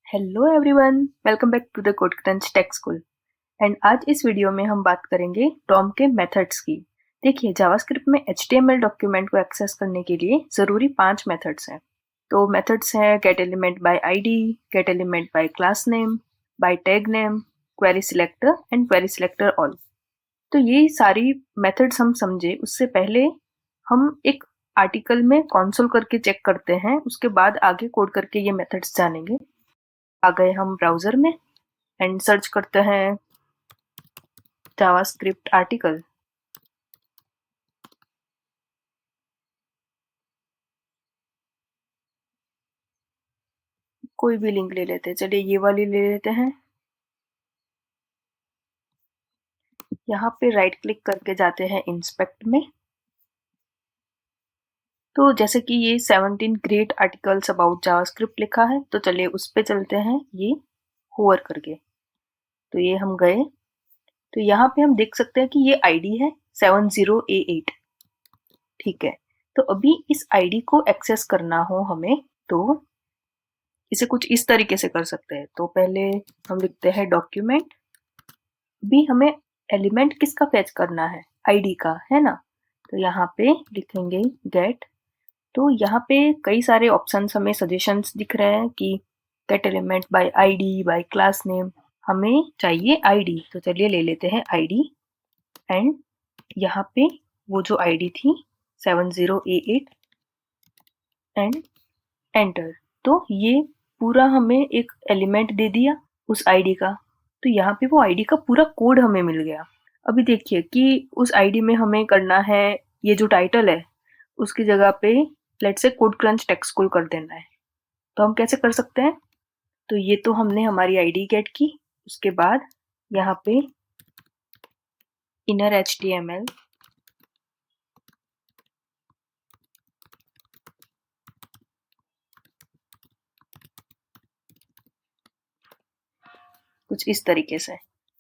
Hello everyone, welcome back to the Code Crunch Tech school. And आज इस video में हम बात करेंगे डॉम के मेथड्स की। देखिए, जावास्क्रिप्ट में HTML डॉक्यूमेंट को एक्सेस करने के लिए ज़रूरी 5 मेथड्स हैं। तो मेथड्स हैं get element by ID, get element by class name, by tag name, query selector and query selector all. तो ये सारी मेथड्स हम समझे उससे पहले हम एक आर्टिकल में कंसोल करके चेक करते हैं, उसके बाद आगे कोड करके ये मेथड्स जानेंगे। आ गए हम ब्राउजर में एंड सर्च करते हैं जावास्क्रिप्ट आर्टिकल। कोई भी लिंक ले लेते हैं, चलिए ये वाली ले लेते हैं। यहाँ पे राइट क्लिक करके जाते हैं इंस्पेक्ट में। तो जैसे कि ये 17 ग्रेट आर्टिकल्स अबाउट जावास्क्रिप्ट लिखा है, तो चलिए उस पे चलते हैं ये होवर करके। तो ये हम गए, तो यहाँ पे हम देख सकते हैं कि ये आईडी है 70A8। ठीक है, तो अभी इस आईडी को एक्सेस करना हो हमें, तो इसे कुछ इस तरीके से कर सकते हैं। तो पहले हम लिखते हैं डॉक्यूमेंट। भी हमें एलिमेंट किसका फैच करना है, आईडी का, है ना। तो यहाँ पे लिखेंगे गेट। तो यहाँ पे कई सारे ऑप्शंस हमें सजेशंस दिख रहे हैं कि get element by ID, by class name. हमें चाहिए आईडी, तो चलिए ले लेते हैं आईडी। एंड यहाँ पे वो जो आईडी थी 70A8 एंड एंटर। तो ये पूरा हमें एक एलिमेंट दे दिया उस आईडी का। तो यहाँ पे वो आईडी का पूरा कोड हमें मिल गया। अभी देखिए कि उस आईडी में हमें करना है, ये जो टाइटल है उसकी जगह पे let's say code Crunch Tech school कर देना है। तो हम कैसे कर सकते हैं? तो ये तो हमने हमारी आईडी गेट की, उसके बाद यहाँ पे इनर HTML कुछ इस तरीके से।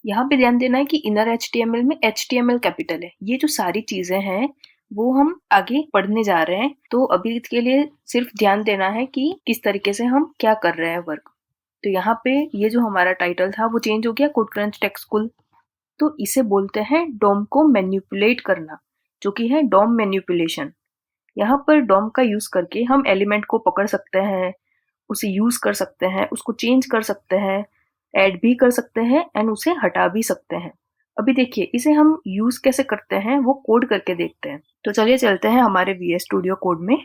यहाँ पे ध्यान देना है कि इनर HTML में HTML कैपिटल है। ये जो सारी चीजें हैं वो हम आगे पढ़ने जा रहे हैं, तो अभी के लिए सिर्फ ध्यान देना है कि किस तरीके से हम क्या कर रहे हैं वर्क। तो यहाँ पे ये जो हमारा टाइटल था वो चेंज हो गया कोड क्रंच टेक स्कूल। तो इसे बोलते हैं डॉम को मैन्युपुलेट करना, जो कि है डॉम मैन्युपुलेशन। यहाँ पर डॉम का यूज करके हम एलिमेंट को पकड़ सकते हैं, उसे यूज कर सकते हैं, उसको चेंज कर सकते हैं, ऐड भी कर सकते हैं एंड उसे हटा भी सकते हैं। अभी देखिए इसे हम यूज कैसे करते हैं वो कोड करके देखते हैं। तो चलिए चलते हैं हमारे VS स्टूडियो कोड में।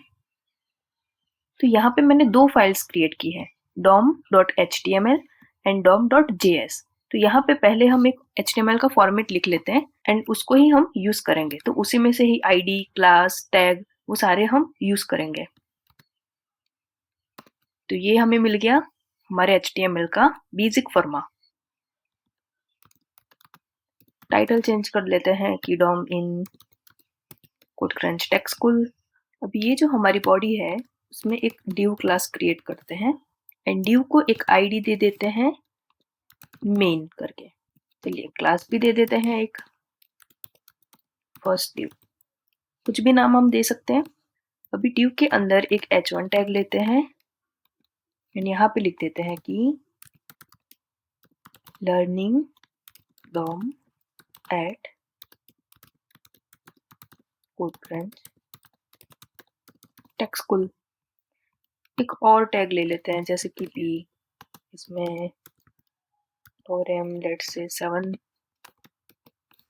तो यहाँ पे मैंने 2 फाइल्स क्रिएट की है, dom.html एंड dom.js। तो यहाँ पे पहले हम एक HTML का फॉर्मेट लिख लेते हैं एंड उसको ही हम यूज करेंगे। तो उसी में से ही आईडी, क्लास, टैग वो सारे हम यूज करेंगे। तो ये हमें मिल गया हमारे HTML का बेसिक फॉर्मा। टाइटल चेंज कर लेते हैं कि डॉम इन कोड क्रंच टेक स्कूल। अब ये जो हमारी बॉडी है उसमें एक div क्लास क्रिएट करते हैं एंड div को एक आईडी दे देते हैं मेन करके। चलिए क्लास भी दे देते हैं एक फर्स्ट div, कुछ भी नाम हम दे सकते हैं। अभी div के अंदर एक h1 टैग लेते हैं एंड यहाँ पे लिख देते हैं कि learning DOM at Code Crunch Tech School. एक और टैग ले लेते हैं जैसे कि p, इसमें और m लेट्स से 7।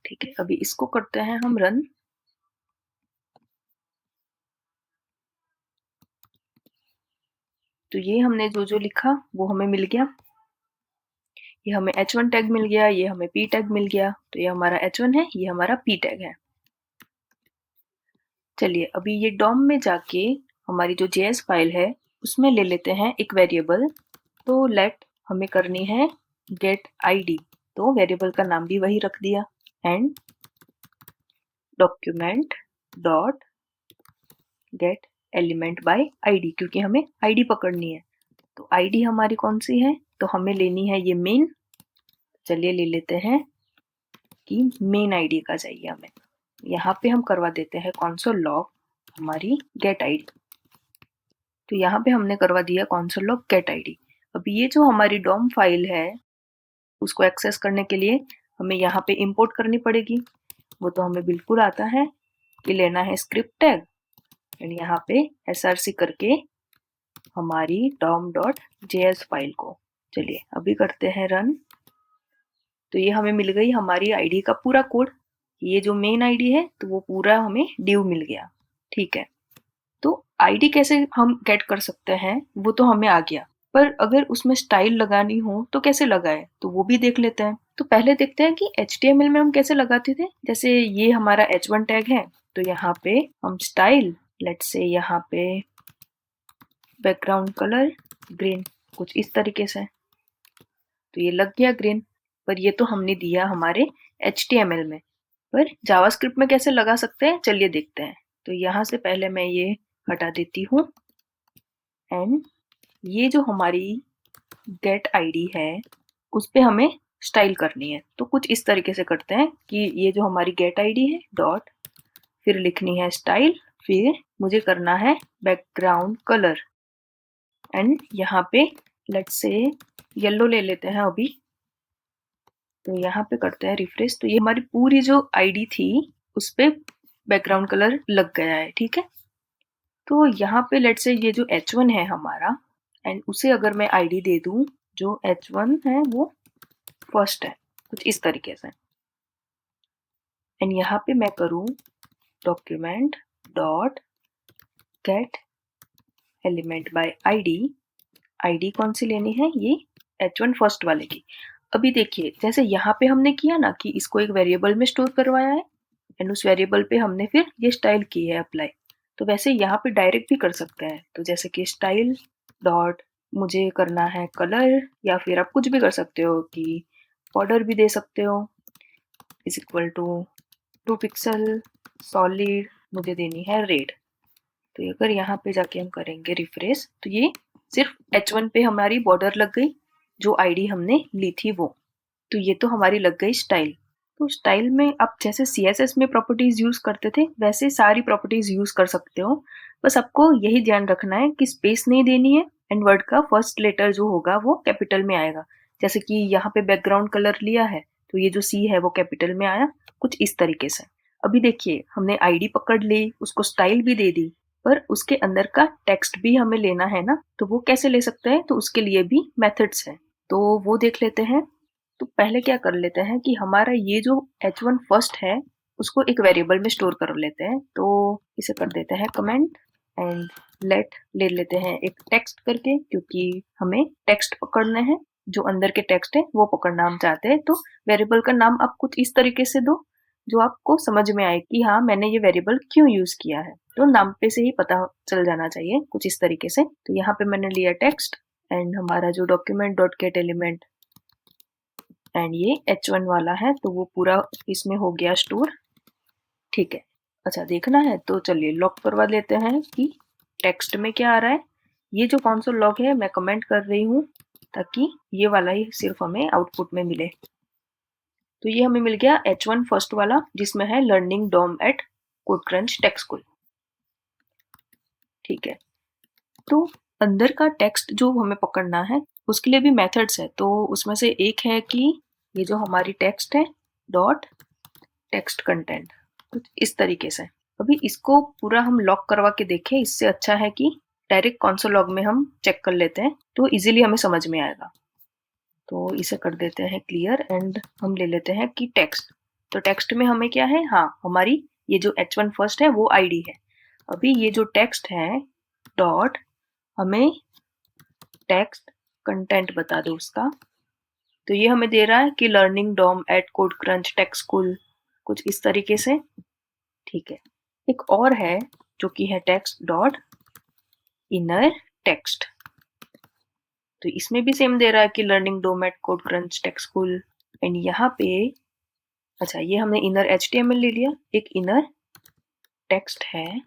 ठीक है, अभी इसको करते हैं हम रन। तो ये हमने जो जो लिखा वो हमें मिल गया। ये हमें h1 टैग मिल गया, ये हमें p टैग मिल गया। तो ये हमारा h1 है, ये हमारा p टैग है। चलिए अभी ये डॉम में जाके हमारी जो JS फाइल है उसमें ले लेते हैं एक वेरिएबल। तो लेट हमें करनी है गेट आईडी, तो वेरिएबल का नाम भी वही रख दिया and document dot gate element by ID, क्योंकि हमें आईडी पकड़नी है। तो आईडी हमारी कौन सी है, तो हमें लेनी है ये मेन। चलिए ले लेते हैं कि मेन आईडी का चाहिए हमें। यहाँ पे हम करवा देते हैं console log हमारी गेट आईडी। तो यहाँ पे हमने करवा दिया console log गेट आईडी। अभी ये जो हमारी डॉम फाइल है उसको एक्सेस करने के लिए हमें यहाँ पे इंपोर्ट करनी पड़ेगी। वो तो हमें बिल्कुल आता है कि लेना है स्क्रिप्ट टैग एंड यहाँ पे src करके हमारी dom.js फाइल को। चलिए अभी करते हैं रन। तो ये हमें मिल गई हमारी आईडी का पूरा कोड। ये जो मेन आईडी है तो वो पूरा हमें div मिल गया। ठीक है, तो आईडी कैसे हम गेट कर सकते हैं वो तो हमें आ गया, पर अगर उसमें स्टाइल लगानी हो तो कैसे लगाए तो वो भी देख लेते हैं। तो पहले देखते हैं कि HTML में हम कैसे लगाते थे। जैसे ये हमारा h1 टैग है तो यहाँ पे हम स्टाइल लेट्स से यहाँ पे बैकग्राउंड कलर ग्रीन कुछ इस तरीके से, तो ये लग गया ग्रीन। पर ये तो हमने दिया हमारे HTML में, पर जावास्क्रिप्ट में कैसे लगा सकते हैं चलिए देखते हैं। तो यहाँ से पहले मैं ये हटा देती हूँ एंड ये जो हमारी गेट आईडी है उस पे हमें स्टाइल करनी है। तो कुछ इस तरीके से करते हैं कि ये जो हमारी गेट आईडी है डॉट फिर लिखनी है स्टाइल, फिर मुझे करना है बैकग्राउंड कलर एंड यहाँ पे लेट्स से येलो ले लेते हैं अभी। तो यहाँ पे करते हैं रिफ्रेश, तो ये हमारी पूरी जो आईडी थी उस पे बैकग्राउंड कलर लग गया है। ठीक है, तो यहाँ पे लेट्स से ये जो h1 है हमारा एंड उसे अगर मैं आईडी दे दूं जो h1 है वो फर्स्ट है कुछ इस तरीके से एंड यहाँ पे मैं करूँ document dot gate element by ID. ID कौन सी लेनी है, ये h1 फर्स्ट वाले की। अभी देखिए जैसे यहाँ पे हमने किया ना कि इसको एक वेरिएबल में स्टोर करवाया है एंड उस वेरिएबल पे हमने फिर ये स्टाइल की है अप्लाई, तो वैसे यहाँ पे डायरेक्ट भी कर सकते हैं। तो जैसे कि स्टाइल डॉट मुझे करना है कलर, या फिर आप कुछ भी कर सकते हो कि बॉर्डर भी दे सकते हो is equal to 2 pixel solid, मुझे देनी है रेड। तो अगर यहाँ पे जाके हम करेंगे रिफ्रेश तो ये सिर्फ h1 पे हमारी बॉर्डर लग गई जो आईडी हमने ली थी वो। तो ये तो हमारी लग गई स्टाइल। तो स्टाइल में आप जैसे CSS में प्रॉपर्टीज यूज करते थे वैसे सारी प्रॉपर्टीज यूज कर सकते हो, बस आपको यही ध्यान रखना है कि स्पेस नहीं देनी है एंड वर्ड का फर्स्ट लेटर जो होगा वो कैपिटल में आएगा। जैसे कि यहाँ पे बैकग्राउंड कलर लिया है तो ये जो C है वो कैपिटल में आया कुछ इस तरीके से। अभी देखिए हमने आईडी पकड़ ली, उसको स्टाइल भी दे दी, पर उसके अंदर का टेक्स्ट भी हमें लेना है ना, तो वो कैसे ले सकते हैं, तो उसके लिए भी मेथड्स हैं तो वो देख लेते हैं। तो पहले क्या कर लेते हैं कि हमारा ये जो h1 फर्स्ट है उसको एक वेरिएबल में स्टोर कर लेते हैं। तो इसे कर देते हैं कमेंट एंड लेट ले लेते हैं एक टेक्स्ट करके, क्योंकि हमें टेक्स्ट पकड़ने हैं, जो अंदर के टेक्स्ट है वो पकड़ना हम चाहते हैं। तो वेरिएबल का नाम आप कुछ इस तरीके से दो जो आपको समझ में आए कि हाँ मैंने ये वेरिएबल क्यों यूज किया है, तो नाम पे से ही पता चल जाना चाहिए कुछ इस तरीके से। तो यहाँ पे मैंने लिया टेक्स्ट एंड हमारा जो document dot gate element and ये h1 वाला है तो वो पूरा इसमें हो गया स्टोर। ठीक है, अच्छा देखना है तो चलिए लॉग करवा लेते हैं कि टेक्स्ट में क्या आ रहा है। ये जो कॉन्सोल लॉग है मैं कमेंट कर रही हूँ ताकि ये वाला ही सिर्फ हमें आउटपुट में मिले। तो ये हमें मिल गया h1 फर्स्ट वाला जिसमें है learning DOM at CodeCrunch tech school. ठीक है, तो अंदर का टेक्स्ट जो हमें पकड़ना है उसके लिए भी मेथड्स है। तो उसमें से एक है कि ये जो हमारी टेक्स्ट है डॉट टेक्स्ट कंटेंट कुछ इस तरीके से। अभी इसको पूरा हम लॉक करवा के देखें, इससे अच्छा है कि डायरेक्ट कॉन्सोल लॉग में हम चेक कर लेते हैं तो इजीली हमें समझ में आएगा। तो इसे कर देते हैं क्लियर एंड हम ले लेते हैं कि टेक्स्ट। तो टेक्स्ट में हमें क्या है, हाँ हमारी ये जो h1 फर्स्ट है वो आईडी है। अभी ये जो टेक्स्ट है डॉट हमें टेक्स्ट कंटेंट बता दो उसका। तो ये हमें दे रहा है कि learning DOM at CodeCrunch tech school कुछ इस तरीके से। ठीक है, एक और है जो कि है टेक्स्ट डॉट इनर टेक्स्ट, तो इसमें भी सेम दे रहा है कि learning DOM at CodeCrunch tech school and यहाँ पे अच्छा ये हमने इनर HTML ले लिया, एक इनर टेक्स्ट है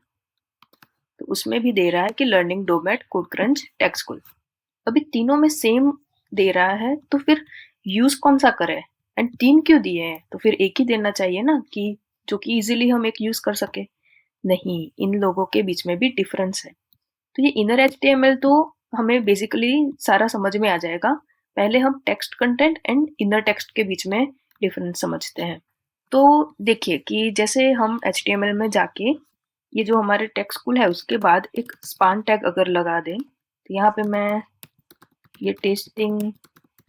तो उसमें भी दे रहा है कि learning DOM at CodeCrunch tech school. अभी तीनों में सेम दे रहा है तो फिर यूज कौन सा करें एंड तीन क्यों दिए हैं, तो फिर एक ही देना चाहिए ना कि जो कि इजीली हम एक यूज कर सके। नहीं, इन लोगों के बीच में भी डिफरेंस है। तो ये इनर HTML तो हमें बेसिकली सारा समझ में आ जाएगा। पहले हम text content and inner text के बीच में डिफरेंस समझते हैं। तो देखिए कि जैसे हम HTML में जाके ये जो हमारे टेक्स्टफुल है उसके बाद एक स्पान टैग अगर लगा दें, तो यहाँ पे मैं ये टेस्टिंग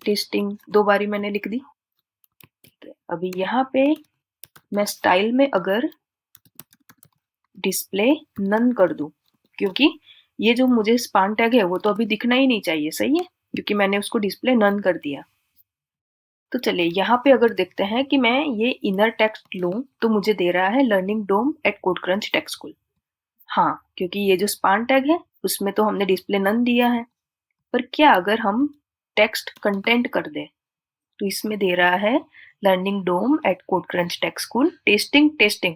टेस्टिंग 2 बारी मैंने लिख दी। ठीक है, अभी यहाँ पे मैं स्टाइल में अगर डिस्प्ले नन कर दूं, क्योंकि ये जो मुझे स्पान टैग है वो तो अभी दिखना ही नहीं चाहिए, सही है, क्योंकि मैंने उसको डिस्प्ले नन कर दिया। तो चलिए यहाँ पे अगर देखते हैं कि मैं ये इनर टेक्स्ट लूं तो मुझे दे रहा है लर्निंग डोम एट कोडक्रंच टेक्स्टस्कूल। हाँ, क्योंकि ये जो स्पान टैग है उसमें तो हमने डिस्प्ले नन दिया है। पर क्या अगर हम टेक्स्ट कंटेंट कर दें, तो इसमें दे रहा है लर्निंग डोम एट कोडक्रंच टेक्स्टस्कूल टेस्टिंग टेस्टिंग।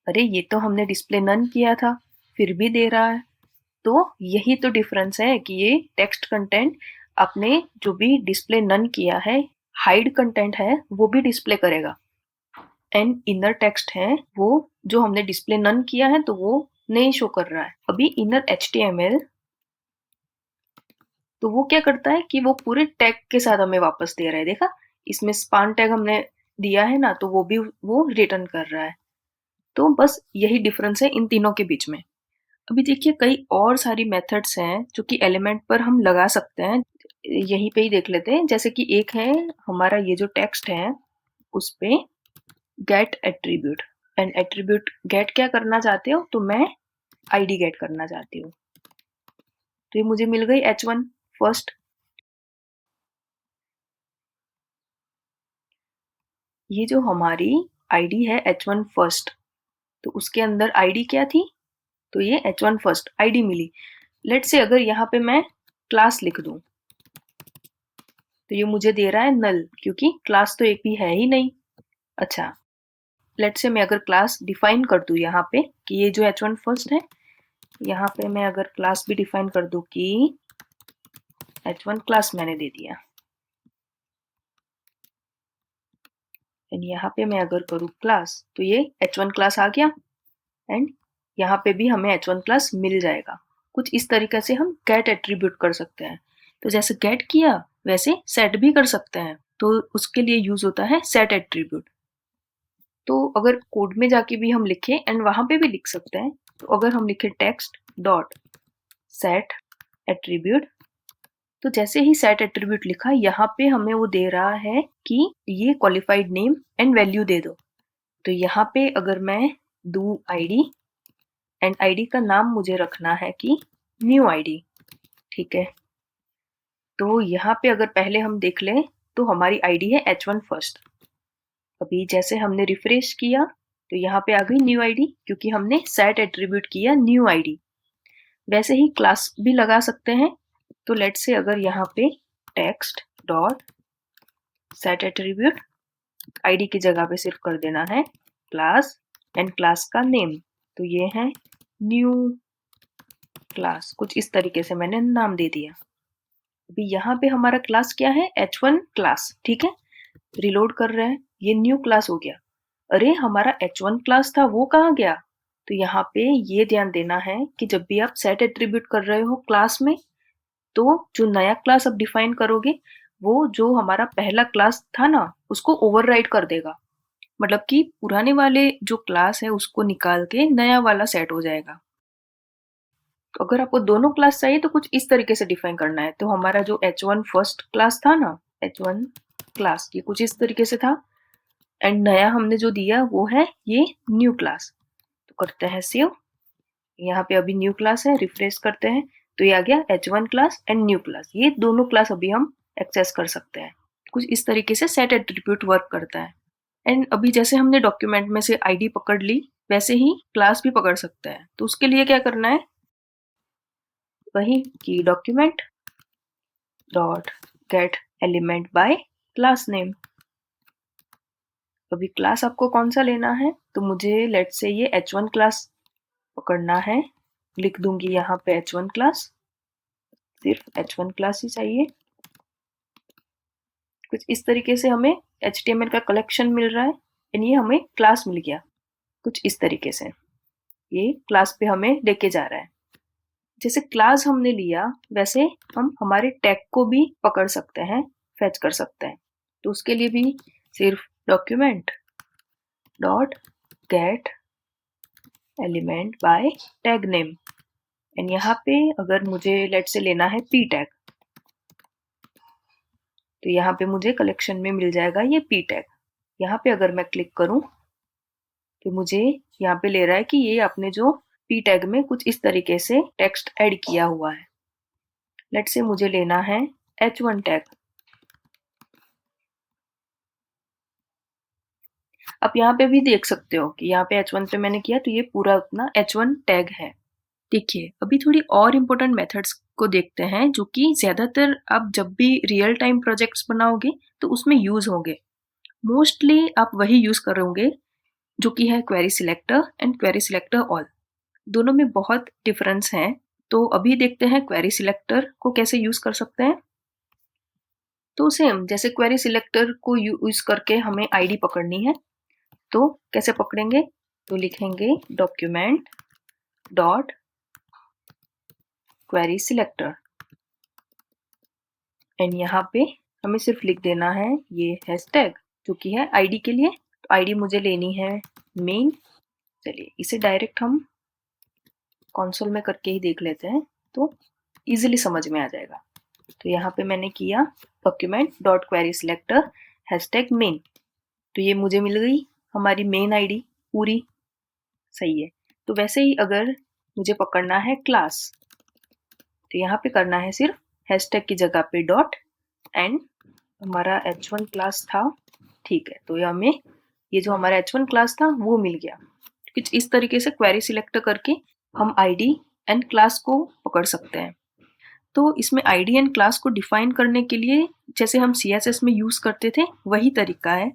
अरे ये तो हमने डिस्प्ले नन किया था, फिर भी दे रहा है। तो यही तो डिफरेंस है कि ये टेक्स्ट कंटेंट आपने जो भी डिस्प्ले नन किया है, हाइड कंटेंट है, वो भी डिस्प्ले करेगा। एंड इनर टेक्स्ट है वो जो हमने डिस्प्ले नन किया है तो वो नहीं शो कर रहा है। अभी इनर HTML तो वो क्या करता है कि वो पूरे टैग के साथ हमें वापस दे रहा है। देखा, इसमें स्पान टैग हमने दिया है ना, तो वो भी वो रिटर्न कर रहा है। तो बस यही डिफरेंस है इन तीनों के बीच में। अभी देखिए कई और सारी मेथड्स हैं जो कि एलिमेंट पर हम लगा सकते हैं। यहीं पे ही देख लेते हैं। जैसे कि एक है हमारा ये जो टेक्स्ट है उस पे get attribute, and attribute get क्या करना चाहते हो, तो मैं आईडी गेट करना चाहती हूँ। तो ये मुझे मिल गई H1 फर्स्ट। ये जो हमारी आईडी है H1 फर्स्ट, तो उसके अंदर आईडी क्या थी, तो ये H1 फर्स्ट आईडी मिली। लेट से अगर यहाँ पे मैं क्लास लिख दूं, तो ये मुझे दे रहा है नल, क्योंकि क्लास तो एक भी है ही नहीं। अच्छा, लेट से मैं अगर क्लास डिफाइन कर दूं यहाँ पे कि ये जो H1 फर्स्ट है, यहाँ पे मैं अगर क्लास भी डिफाइन कर दूं कि H1 क्लास मैंने दे दिया, एंड यहाँ पे मैं अगर करूँ क्लास, तो ये H1 क्लास आ गया, एंड यहाँ पे भी हमें H1 क्लास मिल जाएगा। कुछ इस तरीके से हम गेट एट्रीब्यूट कर सकते हैं। तो जैसे गेट किया वैसे सेट भी कर सकते हैं, तो उसके लिए यूज होता है सेट एट्रीब्यूट। तो अगर कोड में जाके भी हम लिखें एंड वहां पे भी लिख सकते हैं, तो अगर हम लिखे टेक्स्ट डॉट सेट एट्रीब्यूट, तो जैसे ही सेट एट्रीब्यूट लिखा, यहाँ पे हमें वो दे रहा है कि ये क्वालिफाइड नेम एंड वैल्यू दे दो। तो यहाँ पे अगर मैं दू आईडी, एंड आईडी का नाम मुझे रखना है कि न्यू आईडी, ठीक है। तो यहाँ पे अगर पहले हम देख लें तो हमारी आईडी है H1 फर्स्ट। अभी जैसे हमने रिफ्रेश किया तो यहाँ पे आ गई न्यू आईडी, क्योंकि हमने सेट एट्रीब्यूट किया न्यू आईडी। वैसे ही क्लास भी लगा सकते हैं। तो लेट से अगर यहाँ पे text dot set attribute ID की जगह पे सिर्फ कर देना है क्लास, एंड क्लास का नेम, तो ये है न्यू क्लास। कुछ इस तरीके से मैंने नाम दे दिया। अभी यहाँ पे हमारा क्लास क्या है, H1 क्लास, ठीक है। रिलोड कर रहे हैं, ये न्यू क्लास हो गया। अरे हमारा H1 क्लास था वो कहाँ गया, तो यहाँ पे ये ध्यान देना है कि जब भी आप सेट एट्रीब्यूट कर रहे हो क्लास में, तो जो नया क्लास आप डिफाइन करोगे वो जो हमारा पहला क्लास था ना उसको ओवरराइड कर देगा। मतलब कि पुराने वाले जो क्लास है उसको निकाल के नया वाला सेट हो जाएगा। तो अगर आपको दोनों क्लास चाहिए तो कुछ इस तरीके से डिफाइन करना है। तो हमारा जो H1 फर्स्ट क्लास था ना, H1 क्लास, ये कुछ इस तरीके से था, एंड नया हमने जो दिया वो है ये न्यू क्लास। तो करते हैं सेव। यहाँ पे अभी न्यू क्लास है, रिफ्रेश करते हैं तो ये आ गया H1 class and new class. ये दोनों क्लास अभी हम एक्सेस कर सकते हैं। कुछ इस तरीके से सेट एट्रीब्यूट वर्क करता है। एंड अभी जैसे हमने डॉक्यूमेंट में से आईडी पकड़ ली, वैसे ही क्लास भी पकड़ सकते हैं। तो उसके लिए क्या करना है, वही कि document dot gate element by class name. अभी क्लास आपको कौन सा लेना है, तो मुझे लेट से ये H1 क्लास पकड़ना है। लिख दूंगी यहाँ पे H1 क्लास, सिर्फ H1 क्लास ही चाहिए। कुछ इस तरीके से हमें HTML का कलेक्शन मिल रहा है, एंड ये हमें क्लास मिल गया। कुछ इस तरीके से ये क्लास पे हमें लेके जा रहा है। जैसे क्लास हमने लिया वैसे हम हमारे टैग को भी पकड़ सकते हैं, फेच कर सकते हैं। तो उसके लिए भी सिर्फ document dot gate element bye tag name, and यहाँ पे अगर मुझे लेट से लेना है पी टैग, तो यहाँ पे मुझे कलेक्शन में मिल जाएगा ये पी टैग। यहाँ पे अगर मैं क्लिक करूं तो मुझे यहाँ पे ले रहा है कि ये आपने जो पी टैग में कुछ इस तरीके से टेक्स्ट ऐड किया हुआ है। लेट से मुझे लेना है H1 टैग। आप यहाँ पे भी देख सकते हो कि यहाँ पे H1 पे मैंने किया तो ये पूरा अपना H1 टैग है। देखिए अभी थोड़ी और इम्पोर्टेंट मेथड्स को देखते हैं जो कि ज्यादातर आप जब भी रियल टाइम प्रोजेक्ट्स बनाओगे तो उसमें यूज होंगे। मोस्टली आप वही यूज करोगे जो कि है query selector and query selector all. दोनों में बहुत डिफरेंस है। तो अभी देखते हैं क्वेरी सिलेक्टर को कैसे यूज कर सकते हैं। तो सेम जैसे क्वेरी सिलेक्टर को यूज करके हमें आईडी पकड़नी है, तो कैसे पकड़ेंगे, तो लिखेंगे document dot query selector, and यहाँ पे हमें सिर्फ लिख देना है ये हैशटैग जो कि है आईडी के लिए। तो आईडी मुझे लेनी है मेन। चलिए इसे डायरेक्ट हम कंसोल में करके ही देख लेते हैं तो इजीली समझ में आ जाएगा। तो यहाँ पे मैंने किया document dot query selector hashtag main, तो ये मुझे मिल गई हमारी मेन आईडी पूरी। सही है। तो वैसे ही अगर मुझे पकड़ना है क्लास, तो यहाँ पे करना है सिर्फ हैशटैग की जगह पे डॉट, एंड हमारा H1 क्लास था। ठीक है, तो हमें ये जो हमारा H1 क्लास था वो मिल गया। कुछ इस तरीके से क्वेरी सिलेक्ट करके हम आईडी एंड क्लास को पकड़ सकते हैं। तो इसमें आईडी एंड क्लास को डिफाइन करने के लिए जैसे हम CSS में यूज करते थे वही तरीका है।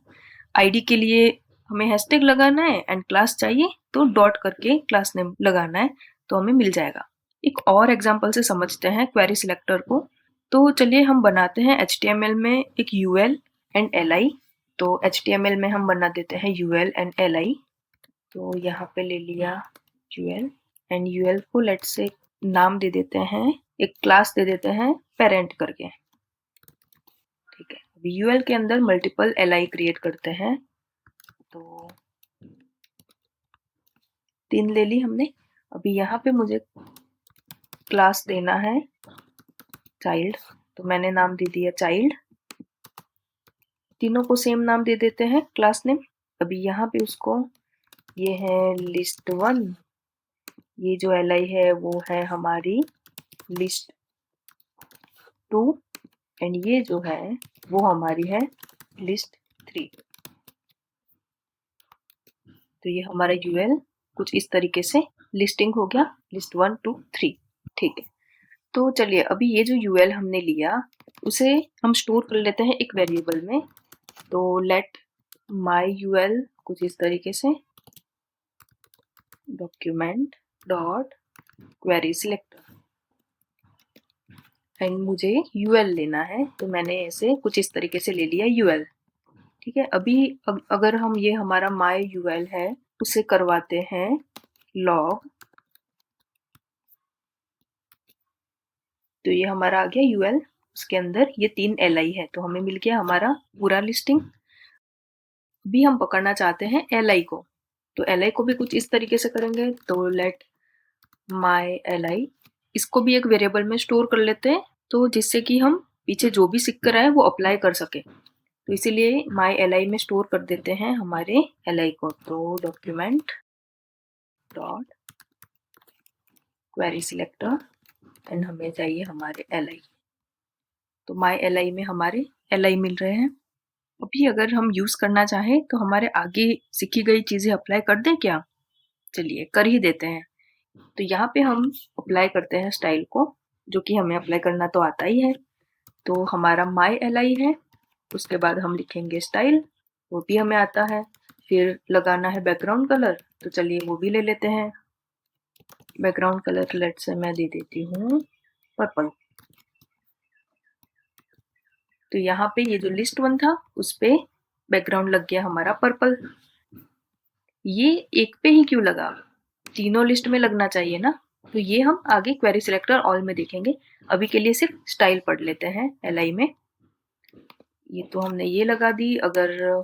आईडी के लिए हमें हैशटैग लगाना है एंड क्लास चाहिए तो डॉट करके क्लास नेम लगाना है, तो हमें मिल जाएगा। एक और एग्जांपल से समझते हैं क्वेरी सिलेक्टर को। तो चलिए हम बनाते हैं HTML में एक UL एंड LI। तो HTML में हम बना देते हैं UL एंड LI। तो यहाँ पे ले लिया UL एंड UL को लेट से नाम दे देते हैं, एक क्लास दे देते हैं पेरेंट करके। ठीक है, अभी UL के अंदर मल्टीपल LI क्रिएट करते हैं। तो 3 ले ली हमने। अभी यहाँ पे मुझे क्लास देना है चाइल्ड, तो मैंने नाम दे दिया चाइल्ड। तीनों को सेम नाम दे देते हैं क्लास नेम। अभी यहाँ पे उसको ये है list1, ये जो LI है वो है हमारी list2, एंड ये जो है वो हमारी है list3। तो ये हमारा UL कुछ इस तरीके से लिस्टिंग हो गया list1 to 3। ठीक है, तो चलिए अभी ये जो UL हमने लिया उसे हम स्टोर कर लेते हैं एक वेरिएबल में। तो लेट माई UL कुछ इस तरीके से document dot query selector, and मुझे UL लेना है तो मैंने ऐसे कुछ इस तरीके से ले लिया UL। ठीक है, अभी अगर हम ये हमारा माई UL है उसे करवाते हैं लॉग, तो ये हमारा आ गया UL, उसके अंदर ये 3 LI है, तो हमें मिल गया हमारा पूरा लिस्टिंग। अभी हम पकड़ना चाहते हैं LI को, तो LI को भी कुछ इस तरीके से करेंगे। तो लेट माई LI, इसको भी एक वेरिएबल में स्टोर कर लेते हैं तो जिससे कि हम पीछे जो भी सीख कर आए वो अप्लाई कर सके। तो इसीलिए माई LI में स्टोर कर देते हैं हमारे LI को। तो document dot query selector and हमें चाहिए हमारे LI। तो माई LI में हमारे LI मिल रहे हैं। अभी अगर हम यूज करना चाहें तो हमारे आगे सीखी गई चीजें अप्लाई कर दें क्या? चलिए कर ही देते हैं। तो यहाँ पे हम अप्लाई करते हैं स्टाइल को, जो कि हमें अप्लाई करना तो आता ही है। तो हमारा माई LI है, उसके बाद हम लिखेंगे स्टाइल, वो भी हमें आता है। फिर लगाना है बैकग्राउंड कलर, तो चलिए वो भी ले लेते हैं। बैकग्राउंड कलर लेट से मैं दे देती हूँ पर्पल। तो यहाँ पे ये जो list1 था उस पे बैकग्राउंड लग गया हमारा पर्पल। ये एक पे ही क्यों लगा, तीनों लिस्ट में लगना चाहिए ना। तो ये हम आगे क्वेरी सिलेक्टर ऑल में देखेंगे। अभी के लिए सिर्फ स्टाइल पढ़ लेते हैं LI में। ये तो हमने ये लगा दी। अगर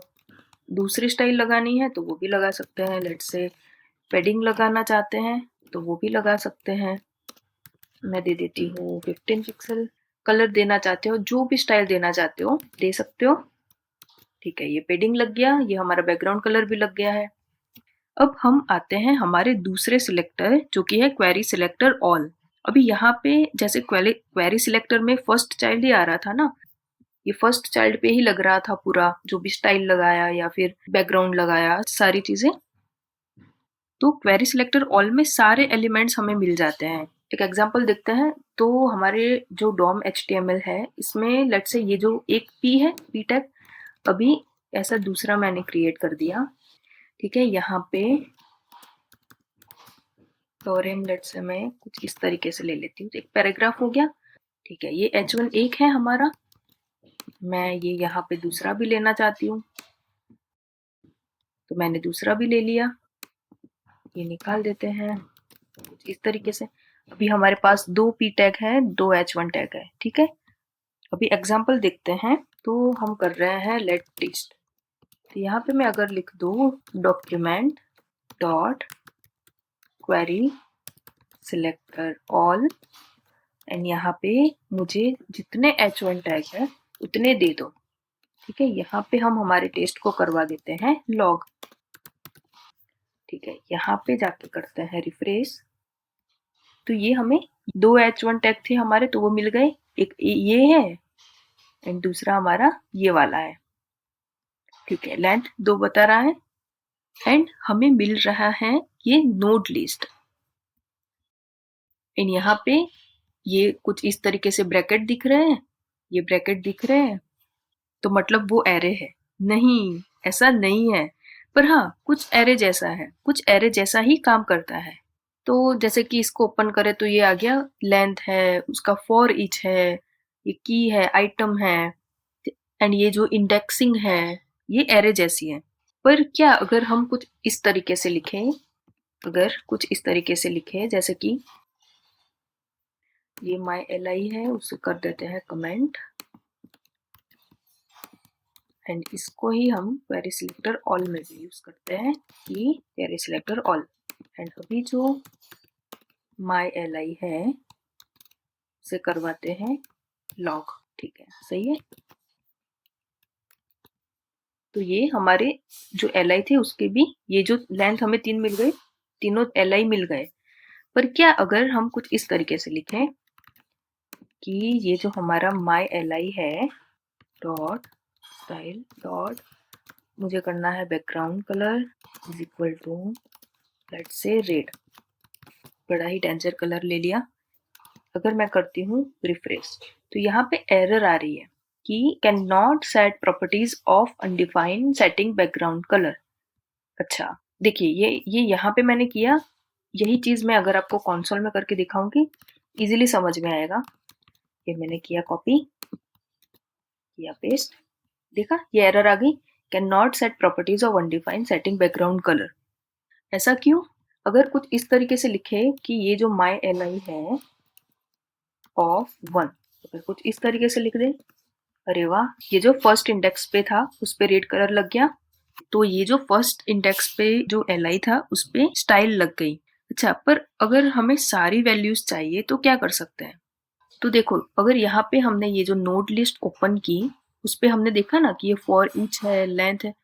दूसरी स्टाइल लगानी है तो वो भी लगा सकते हैं। लेट्स से पेडिंग लगाना चाहते हैं तो वो भी लगा सकते हैं। मैं दे देती हूँ 15 पिक्सल। कलर देना चाहते हो, जो भी स्टाइल देना चाहते हो दे सकते हो। ठीक है, ये पेडिंग लग गया, ये हमारा बैकग्राउंड कलर भी लग गया है। अब हम आते हैं हमारे दूसरे सिलेक्टर जो कि है क्वेरी सिलेक्टर ऑल। अभी यहाँ पे जैसे क्वेरी सिलेक्टर में फर्स्ट चाइल्ड ही आ रहा था ना, ये फर्स्ट चाइल्ड पे ही लग रहा था पूरा, जो भी स्टाइल लगाया या फिर बैकग्राउंड लगाया सारी चीजें। तो क्वेरी सिलेक्टर ऑल में सारे एलिमेंट्स हमें मिल जाते हैं। एक एग्जांपल देखते हैं। तो हमारे जो डॉम HTML है इसमें लेट्स से ये जो एक p है, p टैग, अभी ऐसा दूसरा मैंने क्रिएट कर दिया। ठीक है, यहाँ पे थ्योरम लेट्स से मैं कुछ इस तरीके से ले लेती हूँ। एक पैराग्राफ हो गया। ठीक है, ये H1 एक है हमारा। मैं ये यहाँ पे दूसरा भी लेना चाहती हूँ तो मैंने दूसरा भी ले लिया। ये निकाल देते हैं कुछ इस तरीके से। अभी हमारे पास 2 p टैग है, 2 H1 टैग है। ठीक है, अभी एग्जांपल देखते हैं। तो हम कर रहे हैं लेट टेस्ट। तो यहाँ पे मैं अगर लिख दूँ document dot query selector all and यहाँ पे मुझे जितने H1 टैग है उतने दे दो। ठीक है, यहाँ पे हम हमारे टेस्ट को करवा देते हैं लॉग। ठीक है, यहाँ पे जाके करते हैं रिफ्रेश। तो ये हमें 2 H1 टैग थे हमारे, तो वो मिल गए। एक ये है एंड दूसरा हमारा ये वाला है। ठीक है, लेंथ 2 बता रहा है एंड हमें मिल रहा है ये नोड लिस्ट। एंड यहाँ पे ये कुछ इस तरीके से ब्रैकेट दिख रहे हैं, ये ब्रैकेट दिख रहे हैं, तो मतलब वो एरे है। नहीं, ऐसा नहीं है, पर हाँ कुछ एरे जैसा है, कुछ एरे जैसा ही काम करता है। तो जैसे कि इसको ओपन करें तो ये आ गया, लेंथ है, उसका फॉर ईच है, ये की है, आइटम है, एंड ये जो इंडेक्सिंग है ये एरे जैसी है। पर क्या अगर हम कुछ इस तरीके से लिखें, अगर कुछ इस तरीके से लिखें जैसे कि ये माई LI है, उसे कर देते हैं कमेंट एंड इसको ही हम क्वेरी सिलेक्टर ऑल में भी यूज करते हैं कि क्वेरी सिलेक्टर ऑल। एंड अभी जो माई LI है उसे करवाते हैं लॉग। ठीक है, सही है। तो ये हमारे जो LI थे उसके भी ये जो लेंथ हमें 3 मिल गए, तीनों LI मिल गए। पर क्या अगर हम कुछ इस तरीके से लिखें कि ये जो हमारा माई LI है डॉट स्टाइल डॉट, मुझे करना है background colour is equal to let's say red, बड़ा ही डेंजर कलर ले लिया। अगर मैं करती हूँ रिफ्रेश तो यहाँ पे एरर आ रही है कि can not set properties of undefined setting background colour. अच्छा, देखिए ये यहाँ पे मैंने किया, यही चीज मैं अगर आपको कंसोल में करके दिखाऊंगी इजीली समझ में आएगा। ये मैंने किया कॉपी, किया पेस्ट, देखा ये एरर आ गई, can not set properties of undefined setting background colour. ऐसा क्यों? अगर कुछ इस तरीके से लिखे कि ये जो माई LI है ऑफ 1, अगर कुछ इस तरीके से लिख दे, अरे वाह, ये जो फर्स्ट इंडेक्स पे था उस पे रेड कलर लग गया, तो ये जो फर्स्ट इंडेक्स पे जो LI था उस पे स्टाइल लग गई। अच्छा, पर अगर हमें सारी वैल्यूज चाहिए तो क्या कर सकते हैं? तो देखो, अगर यहाँ पे हमने ये जो नोड लिस्ट ओपन की उस पे हमने देखा ना कि ये फॉर ईच है, लेंथ है,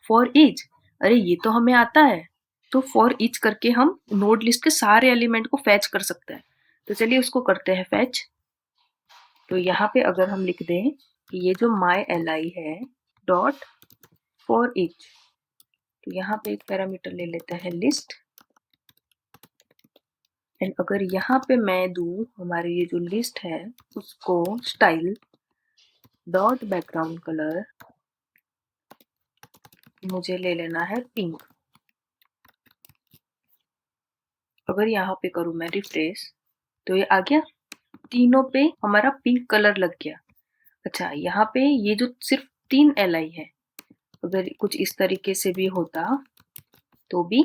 फॉर ईच, अरे ये तो हमें आता है। तो फॉर ईच करके हम नोड लिस्ट के सारे एलिमेंट को फैच कर सकते हैं। तो चलिए उसको करते हैं फैच। तो यहाँ पे अगर हम लिख दें कि ये जो माई LI है डॉट फॉर ईच, तो यहाँ पे एक पैरामीटर ले लेते हैं लिस्ट एंड अगर यहाँ पे मैं दूं हमारी ये जो लिस्ट है उसको स्टाइल डॉट बैकग्राउंड कलर, मुझे ले लेना है पिंक। अगर यहाँ पे करूँ मैं रिफ्रेश तो ये आ गया, तीनों पे हमारा पिंक कलर लग गया। अच्छा, यहाँ पे ये जो सिर्फ 3 LI है, अगर कुछ इस तरीके से भी होता तो भी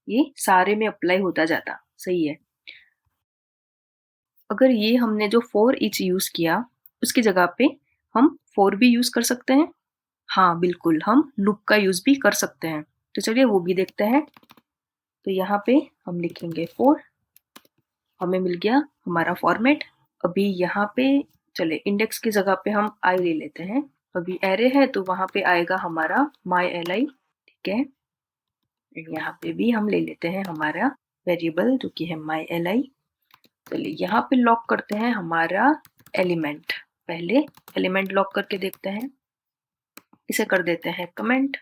ये सारे में अप्लाई होता जाता, सही है। अगर ये हमने जो फॉर ईच यूज किया उसकी जगह पे हम फॉर भी यूज कर सकते हैं। हाँ बिल्कुल, हम लूप का यूज भी कर सकते हैं। तो चलिए वो भी देखते हैं। तो यहाँ पे हम लिखेंगे फॉर, हमें मिल गया हमारा फॉर्मेट। अभी यहाँ पे चले इंडेक्स की जगह पे हम आई ले लेते हैं। अभी एरे है तो वहां पे आएगा हमारा myLi, ठीक है। यहाँ पे भी हम ले लेते हैं हमारा वेरिएबल जो कि है myLi। चलिए यहाँ पे लॉक करते हैं हमारा एलिमेंट। पहले एलिमेंट लॉक करके देखते हैं, इसे कर देते हैं कमेंट।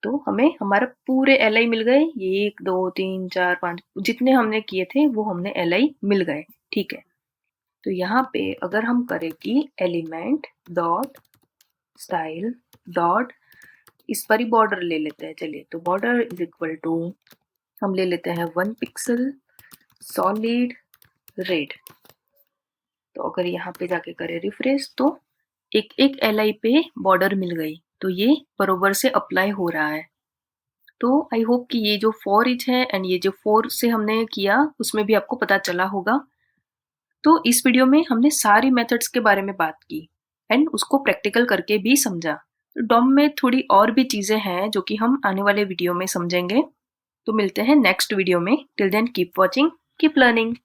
तो हमें हमारा पूरे li मिल गए। ये 1 2 3 4 5 जितने हमने किए थे वो हमने li मिल गए, ठीक है। तो यहाँ पे अगर हम करें कि एलिमेंट डॉट स्टाइल डॉट, इस पर ही बॉर्डर ले लेते हैं। चलिए तो बॉर्डर इज इक्वल टू हम ले लेते हैं 1 पिक्सल सॉलिड रेड। तो अगर यहाँ पे जाके करें रिफ्रेश तो एक एक li पे बॉर्डर मिल गई। तो ये बरोबर से अप्लाई हो रहा है। तो आई होप कि ये जो फॉर ईच है एंड ये जो फॉर से हमने किया उसमें भी आपको पता चला होगा। तो इस वीडियो में हमने सारी मेथड्स के बारे में बात की एंड उसको प्रैक्टिकल करके भी समझा। तो डॉम में थोड़ी और भी चीजें हैं जो कि हम आने वाले वीडियो में समझेंगे। तो मिलते हैं नेक्स्ट वीडियो में। Till then keep watching, keep learning.